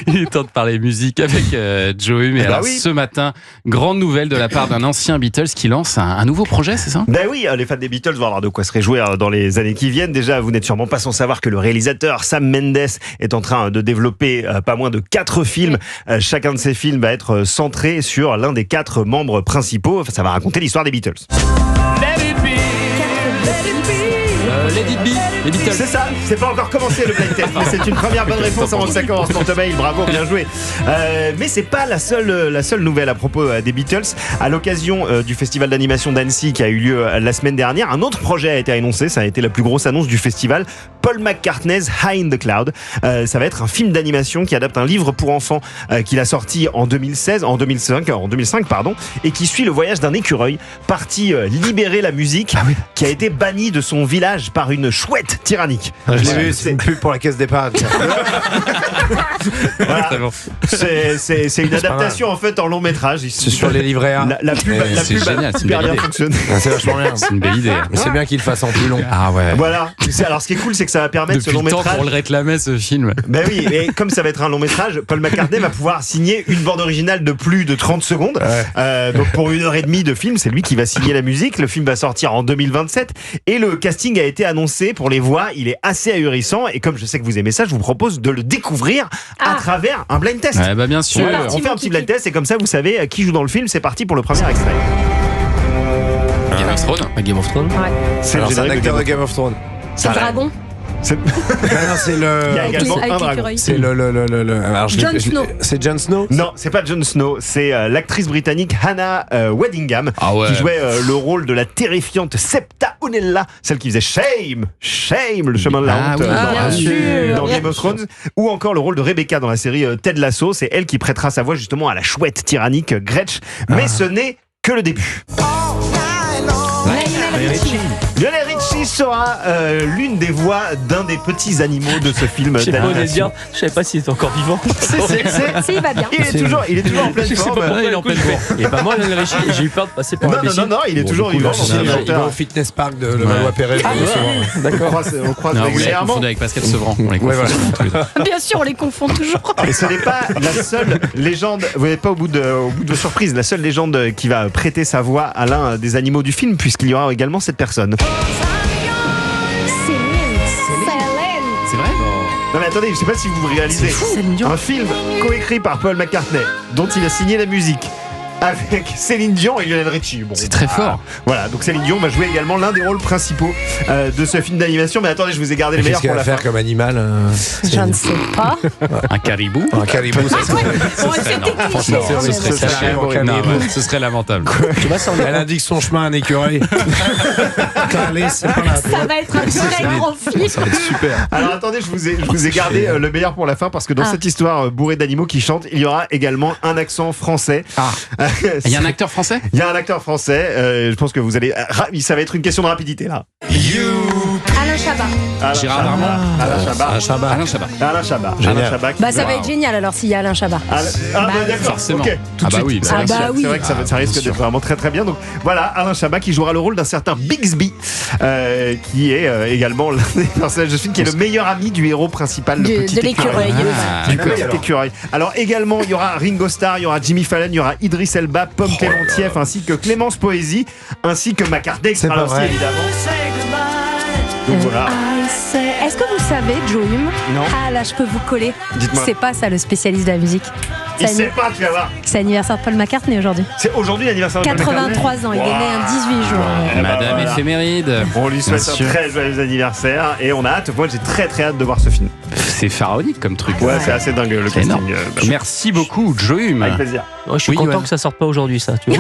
Il est temps de parler musique avec Joe Hume. Et alors, ce matin, grande nouvelle de la part d'un ancien Beatles qui lance un nouveau projet, c'est ça ? Ben oui, les fans des Beatles vont avoir de quoi se réjouir dans les années qui viennent. Déjà, vous n'êtes sûrement pas sans savoir que le réalisateur Sam Mendes est en train de développer pas moins de 4 films. Chacun de ces films va être centré sur l'un des 4 membres principaux. Ça va raconter l'histoire des Beatles. Let it be. Let it be, les Beatles. C'est ça, c'est pas encore commencé le blind test, mais c'est une première bonne réponse avant que ça commence pour Thomas Hill, bravo, bien joué. Mais c'est pas la seule nouvelle à propos des Beatles. À l'occasion du festival d'animation d'Annecy qui a eu lieu la semaine dernière, un autre projet a été annoncé, ça a été la plus grosse annonce du festival, Paul McCartney's High in the Cloud. Ça va être un film d'animation qui adapte un livre pour enfants qu'il a sorti en 2005, et qui suit le voyage d'un écureuil parti libérer la musique qui a été bannie de son village par une chouette tyrannique. Je l'ai vu, c'est une pub pour la caisse d'épargne. Voilà. C'est une adaptation en fait en long métrage. C'est sur les livrets A. La pub a super bien fonctionné. C'est vachement bien. C'est une belle idée. Mais c'est bien qu'il le fasse en plus long. Ah ouais. Voilà. Alors ce qui est cool, c'est que ça va permettre Depuis ce long le temps métrage. pour le réclamer ce film. Ben oui, et comme ça va être un long métrage, Paul McCartney va pouvoir signer une bande originale de plus de 30 secondes. Donc pour 1h30 de film, c'est lui qui va signer la musique. Le film va sortir en 2027 et le casting a été annoncé pour les voix. Il est assez ahurissant et comme je sais que vous aimez ça, je vous propose de le découvrir à travers un blind test. Ouais, bah bien sûr. On fait un petit blind test et comme ça vous savez qui joue dans le film. C'est parti pour le premier extrait. Game of Thrones. Game of Thrones. Ouais. C'est Alors, c'est un acteur de Game of Thrones. C'est le dragon. C'est C'est le. Il y a également Avec un dragon. l'écureuil. C'est le. Alors, Jon Snow. C'est Jon Snow. Non, c'est pas Jon Snow, c'est l'actrice britannique Hannah Waddingham qui jouait le rôle de la terrifiante Septa Unella, celle qui faisait Shame, le chemin de la honte dans Game of Thrones, ou encore le rôle de Rebecca dans la série Ted Lasso, c'est elle qui prêtera sa voix justement à la chouette tyrannique Gretsch, mais ce n'est que le début. Lionel Richie sera l'une des voix d'un des petits animaux de ce film d'animation. Je savais pas s'il était encore vivant. Si, il va bien. Il est toujours en pleine forme. Il est en pleine forme. Il est pas moi, Lionel Richie. J'ai eu peur de passer pour un imbécile. Non, il est toujours vivant. Il va au fitness park de Levallois-Perret. D'accord. On croise Non, vous l'avez régulièrement. confondu avec Pascal Sevran. On les confond tous les deux. Bien sûr, on les confond toujours. Et ce n'est pas la seule légende, vous n'êtes pas au bout de vos surprises, la seule légende qui va prêter sa voix à l'un des animaux du film, puisqu'il y aura également cette personne. C'est vrai ? Non mais attendez, je ne sais pas si vous réalisez. Un film coécrit par Paul McCartney, dont il a signé la musique, avec Céline Dion et Lionel Richie. Bon, C'est très fort. Voilà, donc Céline Dion va jouer également l'un des rôles principaux de ce film d'animation. Mais attendez, je vous ai gardé le Qu'est-ce meilleur qu'elle pour va la faire fin. comme animal Je ne sais pas. Un caribou ? Un caribou, ça serait. C'était cliché. Ce serait ça sacré. arrive au Non, caribou. ouais, ce serait lamentable. Elle indique son chemin à un écureuil. Calé, c'est pas là. Ça va être un très grand film. Ça va être super. Alors attendez, je vous ai gardé le meilleur pour la fin parce que dans cette histoire bourrée d'animaux qui chantent, il y aura également un accent français. Il y a un acteur français ? Il y a un acteur français. Je pense que vous allez. Ça va être une question de rapidité là. Alain Chabat. Gérard Darmon ? Alain Chabat. Alain Chabat. Alain Chabat. Bah, ça va être génial alors s'il y a Alain Chabat. D'accord. Forcément. Ok. Tout de Ah bah suite. oui, Ah bah oui. C'est vrai que ça risque d'être vraiment très très bien. Donc voilà, Alain Chabat qui jouera le rôle d'un certain Bixby, qui est également l'un des personnages de ce film, qui est le meilleur ami du héros principal, le petit De l'écureuil. Du petit écureuil. Alors également, il y aura Ringo Starr, il y aura Jimmy Fallon, il y aura Idriss Elba, Pomme Clémentieff, ainsi que Clémence Poésie, ainsi que McCartney qui sera là aussi évidemment. Donc voilà. Est-ce que vous savez, Joe Hume? Non. Ah là, je peux vous coller. Dites-moi. C'est pas ça le spécialiste de la musique. Il sait pas, tu vas voir. C'est l'anniversaire de Paul McCartney aujourd'hui. C'est aujourd'hui l'anniversaire de Paul McCartney. 83 ans, il est né un 18 juin. Eh ben Madame voilà. éphéméride. On lui souhaite Bien un sûr. très joyeux anniversaire et on a hâte. Moi, j'ai très très hâte de voir ce film. C'est pharaonique comme truc. Ouais, c'est assez dingue le C'est énorme. casting. Merci beaucoup, Joe Hume. Avec plaisir. Ouais, je suis Oui, content Yoann. que ça sorte pas aujourd'hui, ça. Tu vois.